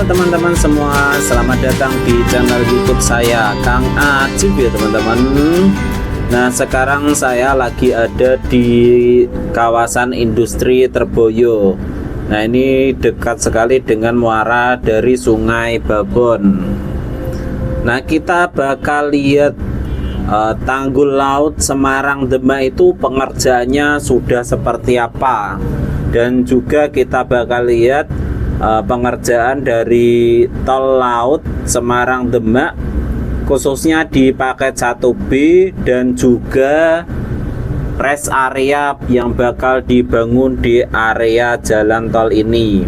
Halo teman-teman semua, selamat datang di channel YouTube saya, Kang Ajib ya teman-teman. Nah, sekarang saya lagi ada di kawasan industri Terboyo. Nah, ini dekat sekali dengan muara dari Sungai Babon. Nah, kita bakal lihat tanggul laut Semarang Demak itu pengerjaannya sudah seperti apa, dan juga kita bakal lihat pengerjaan dari tol laut Semarang Demak khususnya di paket 1B dan juga rest area yang bakal dibangun di area jalan tol ini.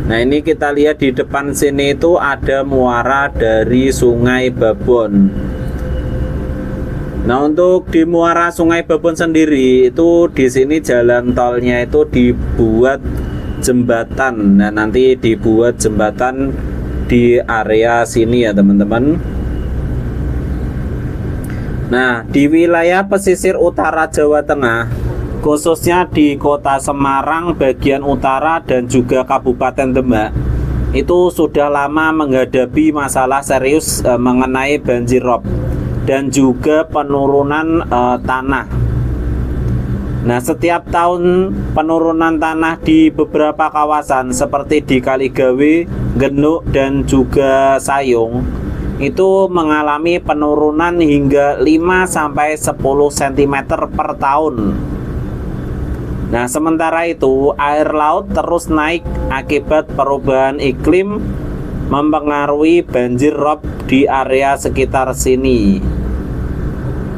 Nah, ini kita lihat di depan sini itu ada muara dari Sungai Babon. Nah, untuk di muara Sungai Babon sendiri itu di sini jalan tolnya itu dibuat jembatan. Nah, nanti dibuat jembatan di area sini ya teman-teman. Nah, di wilayah pesisir utara Jawa Tengah, khususnya di kota Semarang bagian utara dan juga Kabupaten Demak, itu sudah lama menghadapi masalah serius mengenai banjir rob dan juga penurunan tanah. Nah, setiap tahun penurunan tanah di beberapa kawasan seperti di Kaligawe, Genuk, dan juga Sayung itu mengalami penurunan hingga 5-10 cm per tahun. Nah, sementara itu air laut terus naik akibat perubahan iklim mempengaruhi banjir rob di area sekitar sini.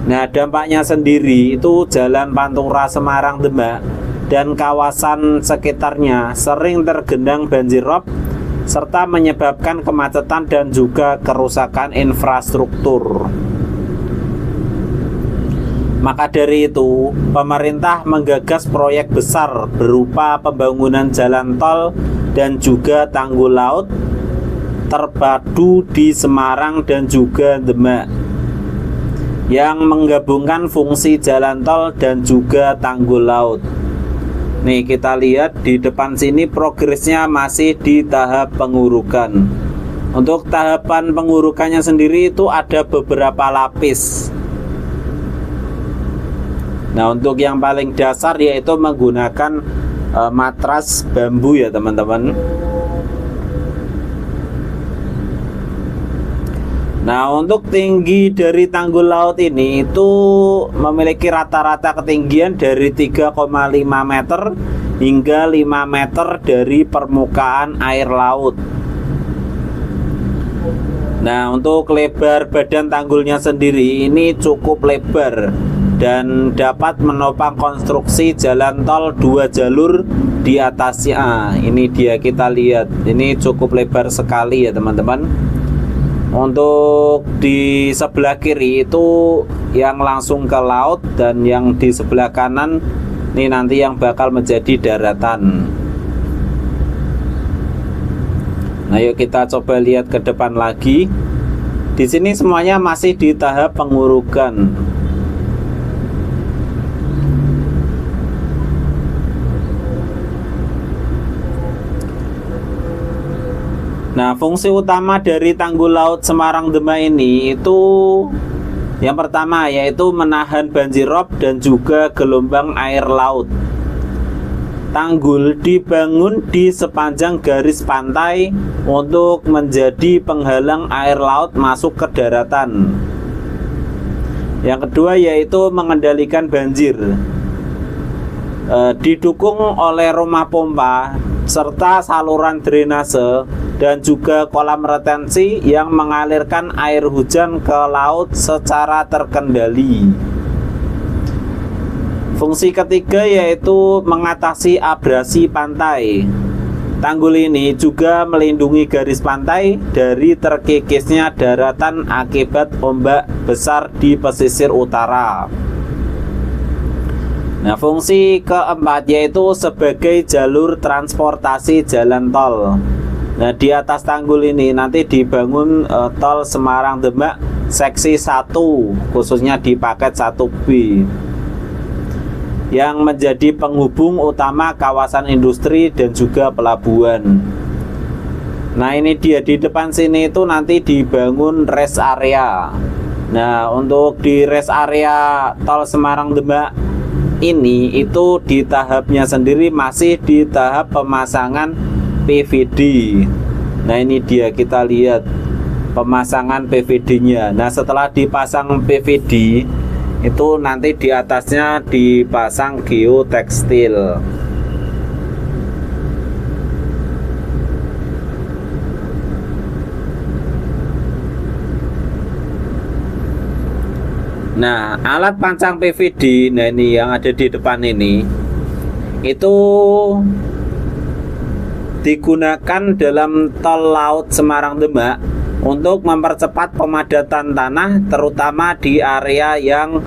Nah, dampaknya sendiri itu jalan Pantura Semarang Demak dan kawasan sekitarnya sering tergenang banjir rob serta menyebabkan kemacetan dan juga kerusakan infrastruktur. Maka dari itu, pemerintah menggagas proyek besar berupa pembangunan jalan tol dan juga tanggul laut terpadu di Semarang dan juga Demak yang menggabungkan fungsi jalan tol dan juga tanggul laut. Nih, kita lihat di depan sini progresnya masih di tahap pengurukan. Untuk tahapan pengurukannya sendiri itu ada beberapa lapis. Nah, untuk yang paling dasar yaitu menggunakan matras bambu ya teman-teman. Nah, untuk tinggi dari tanggul laut ini itu memiliki rata-rata ketinggian dari 3,5 meter hingga 5 meter dari permukaan air laut. Nah, untuk lebar badan tanggulnya sendiri ini cukup lebar dan dapat menopang konstruksi jalan tol 2 jalur di atasnya. Ini dia, kita lihat. Ini cukup lebar sekali ya teman-teman. Untuk di sebelah kiri itu yang langsung ke laut, dan yang di sebelah kanan ini nanti yang bakal menjadi daratan. Nah, yuk kita coba lihat ke depan lagi. Di sini semuanya masih di tahap pengurukan. Nah, fungsi utama dari tanggul laut Semarang Demak ini itu yang pertama yaitu menahan banjir rob dan juga gelombang air laut. Tanggul dibangun di sepanjang garis pantai untuk menjadi penghalang air laut masuk ke daratan. Yang kedua yaitu mengendalikan banjir. Didukung oleh rumah pompa serta saluran drainase dan juga kolam retensi yang mengalirkan air hujan ke laut secara terkendali. Fungsi ketiga yaitu mengatasi abrasi pantai. Tanggul ini juga melindungi garis pantai dari terkikisnya daratan akibat ombak besar di pesisir utara. Nah, fungsi keempat yaitu sebagai jalur transportasi jalan tol. Nah, di atas tanggul ini nanti dibangun tol Semarang Demak seksi 1 khususnya di paket 1B yang menjadi penghubung utama kawasan industri dan juga pelabuhan. Nah ini dia, di depan sini itu nanti dibangun rest area. Nah untuk di rest area tol Semarang Demak ini itu di tahapnya sendiri masih di tahap pemasangan PVD. Nah ini dia, kita lihat pemasangan PVD-nya. Nah setelah dipasang PVD itu nanti di atasnya dipasang geotekstil. Nah alat pancang PVD, nah ini yang ada di depan ini, itu digunakan dalam tol laut Semarang Demak untuk mempercepat pemadatan tanah, terutama di area yang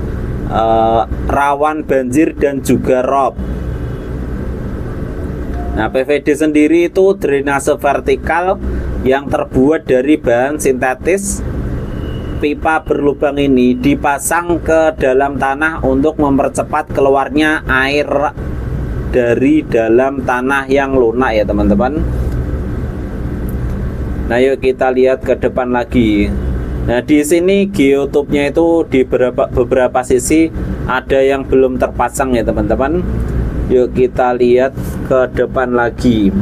rawan banjir dan juga rob. Nah PVD sendiri itu drainase vertikal yang terbuat dari bahan sintetis. Pipa berlubang ini dipasang ke dalam tanah untuk mempercepat keluarnya air dari dalam tanah yang lunak ya teman-teman. Nah yuk kita lihat ke depan lagi. Nah di sini geotube-nya itu di beberapa sisi ada yang belum terpasang ya teman-teman. Yuk kita lihat ke depan lagi.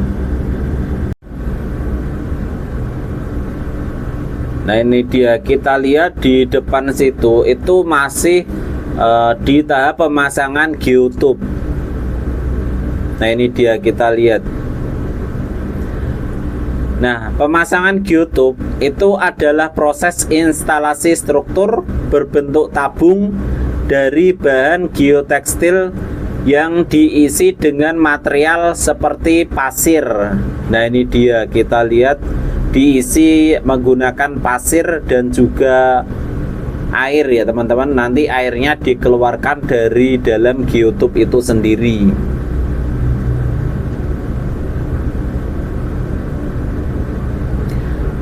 Nah ini dia, kita lihat di depan situ itu masih di tahap pemasangan geotube. Nah ini dia, kita lihat. Nah pemasangan geotube itu adalah proses instalasi struktur berbentuk tabung dari bahan geotekstil yang diisi dengan material seperti pasir. Nah ini dia, kita lihat diisi menggunakan pasir dan juga air ya teman-teman. Nanti airnya dikeluarkan dari dalam geotube itu sendiri.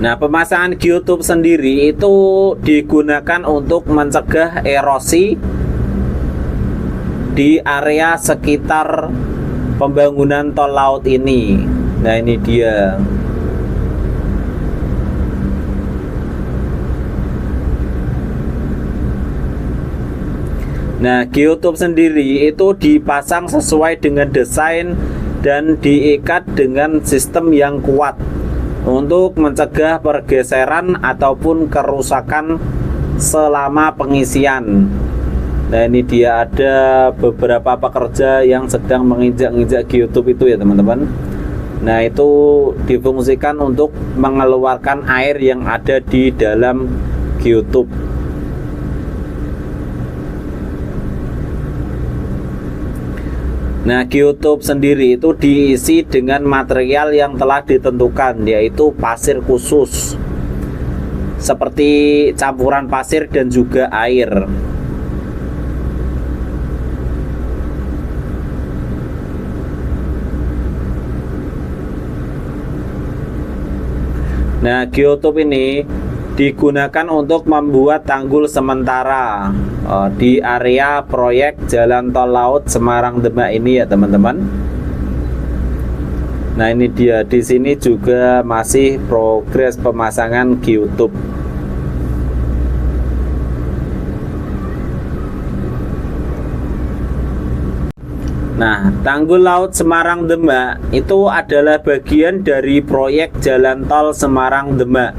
Nah pemasangan geotube sendiri itu digunakan untuk mencegah erosi di area sekitar pembangunan tol laut ini. Nah ini dia. Nah geotube sendiri itu dipasang sesuai dengan desain dan diikat dengan sistem yang kuat untuk mencegah pergeseran ataupun kerusakan selama pengisian. Nah ini dia, ada beberapa pekerja yang sedang menginjak-injak geotube itu ya teman-teman. Nah itu difungsikan untuk mengeluarkan air yang ada di dalam geotube. Nah geotube sendiri itu diisi dengan material yang telah ditentukan, yaitu pasir khusus seperti campuran pasir dan juga air. Nah geotube ini digunakan untuk membuat tanggul sementara di area proyek jalan tol laut Semarang Demak ini ya teman-teman. Nah ini dia, di sini juga masih progres pemasangan geotube. Nah tanggul laut Semarang Demak itu adalah bagian dari proyek jalan tol Semarang Demak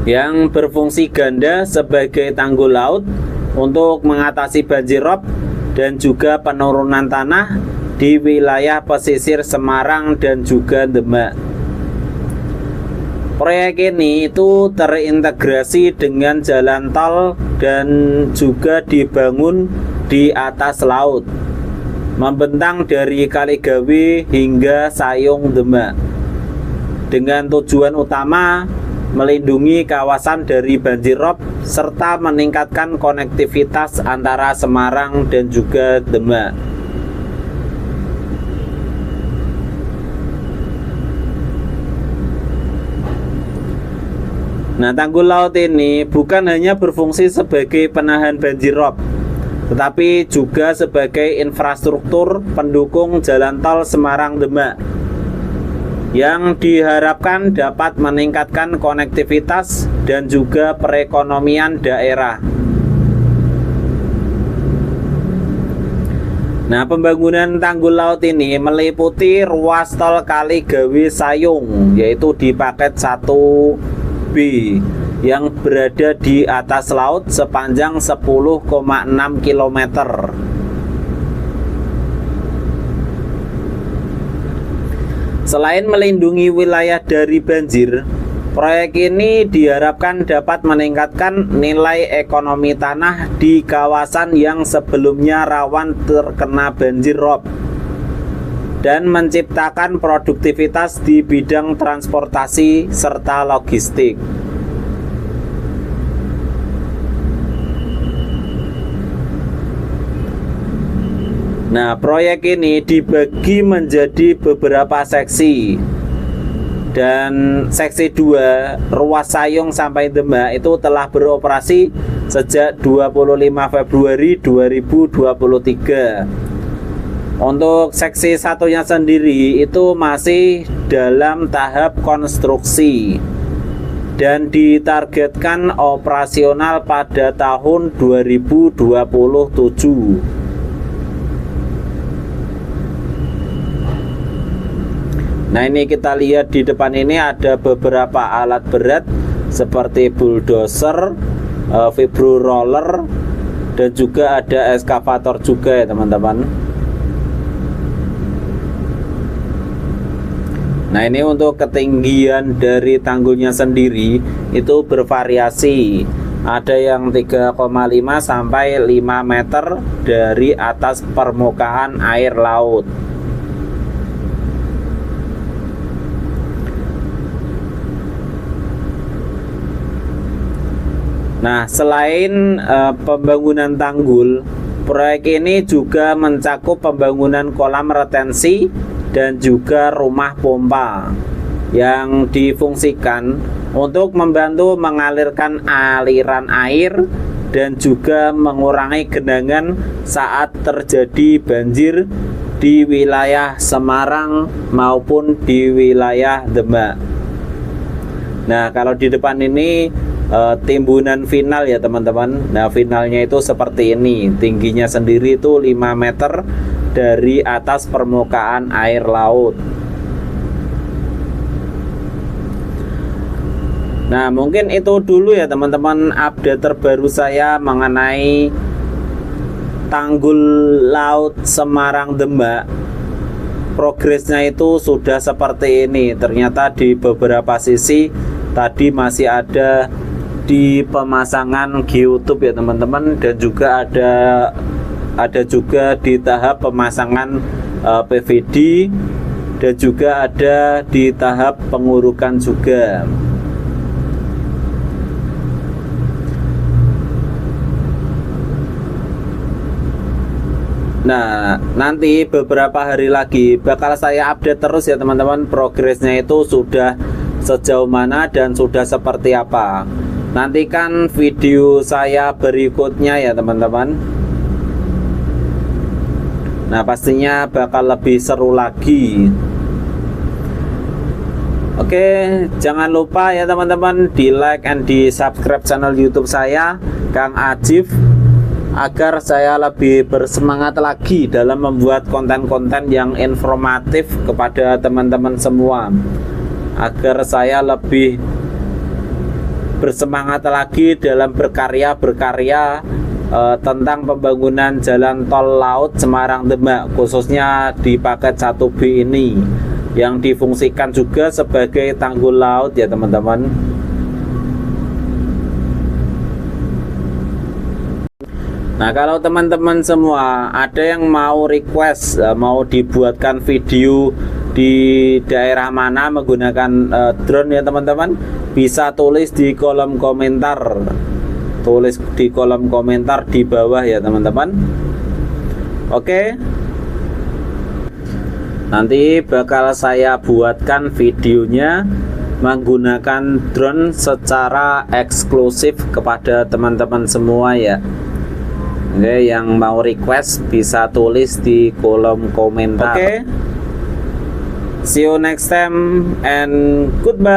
yang berfungsi ganda sebagai tanggul laut untuk mengatasi banjir rob dan juga penurunan tanah di wilayah pesisir Semarang dan juga Demak. Proyek ini itu terintegrasi dengan jalan tol dan juga dibangun di atas laut, membentang dari Kaligawe hingga Sayung Demak, dengan tujuan utama melindungi kawasan dari banjir rob serta meningkatkan konektivitas antara Semarang dan juga Demak. Nah tanggul laut ini bukan hanya berfungsi sebagai penahan banjir rob, tetapi juga sebagai infrastruktur pendukung jalan tol Semarang Demak. yang diharapkan dapat meningkatkan konektivitas dan juga perekonomian daerah. Nah, pembangunan tanggul laut ini meliputi ruas tol Kali Gawe Sayung, yaitu di paket 1B yang berada di atas laut sepanjang 10,6 km. Selain melindungi wilayah dari banjir, proyek ini diharapkan dapat meningkatkan nilai ekonomi tanah di kawasan yang sebelumnya rawan terkena banjir rob dan menciptakan produktivitas di bidang transportasi serta logistik. Nah, proyek ini dibagi menjadi beberapa seksi. Dan seksi 2 ruas Sayung sampai Demak itu telah beroperasi sejak 25 Februari 2023. Untuk seksi satunya sendiri itu masih dalam tahap konstruksi dan ditargetkan operasional pada tahun 2027. Nah, ini kita lihat di depan ini ada beberapa alat berat seperti bulldozer, vibro roller, dan juga ada eskavator juga ya teman-teman. Nah, ini untuk ketinggian dari tanggulnya sendiri itu bervariasi. Ada yang 3,5 sampai 5 meter dari atas permukaan air laut. Nah, selain pembangunan tanggul, proyek ini juga mencakup pembangunan kolam retensi dan juga rumah pompa yang difungsikan untuk membantu mengalirkan aliran air dan juga mengurangi genangan saat terjadi banjir di wilayah Semarang maupun di wilayah Demak. Nah, kalau di depan ini timbunan final ya teman-teman. Nah, finalnya itu seperti ini, tingginya sendiri itu 5 meter dari atas permukaan air laut. Nah, mungkin itu dulu ya teman-teman update terbaru saya mengenai tanggul laut Semarang Demak. Progresnya itu sudah seperti ini. Ternyata di beberapa sisi tadi masih ada di pemasangan geotube ya teman-teman, dan juga ada juga di tahap pemasangan PVD, dan juga ada di tahap pengurukan juga. Nah, nanti beberapa hari lagi bakal saya update terus ya teman-teman, progresnya itu sudah sejauh mana dan sudah seperti apa. Nantikan video saya berikutnya ya teman-teman. Nah, pastinya bakal lebih seru lagi. Oke, jangan lupa ya teman-teman di like and di subscribe channel YouTube saya, Kang Ajif, agar saya lebih bersemangat lagi dalam membuat konten-konten yang informatif kepada teman-teman semua, agar saya lebih bersemangat lagi dalam berkarya tentang pembangunan jalan tol laut Semarang Demak, khususnya di paket 1B ini yang difungsikan juga sebagai tanggul laut ya teman-teman. Nah, kalau teman-teman semua ada yang mau request, mau dibuatkan video di daerah mana menggunakan drone ya teman-teman, bisa tulis di kolom komentar. Tulis di kolom komentar di bawah ya teman-teman. Oke. Nanti bakal saya buatkan videonya menggunakan drone secara eksklusif kepada teman-teman semua ya. Oke, yang mau request bisa tulis di kolom komentar. Oke. See you next time and goodbye.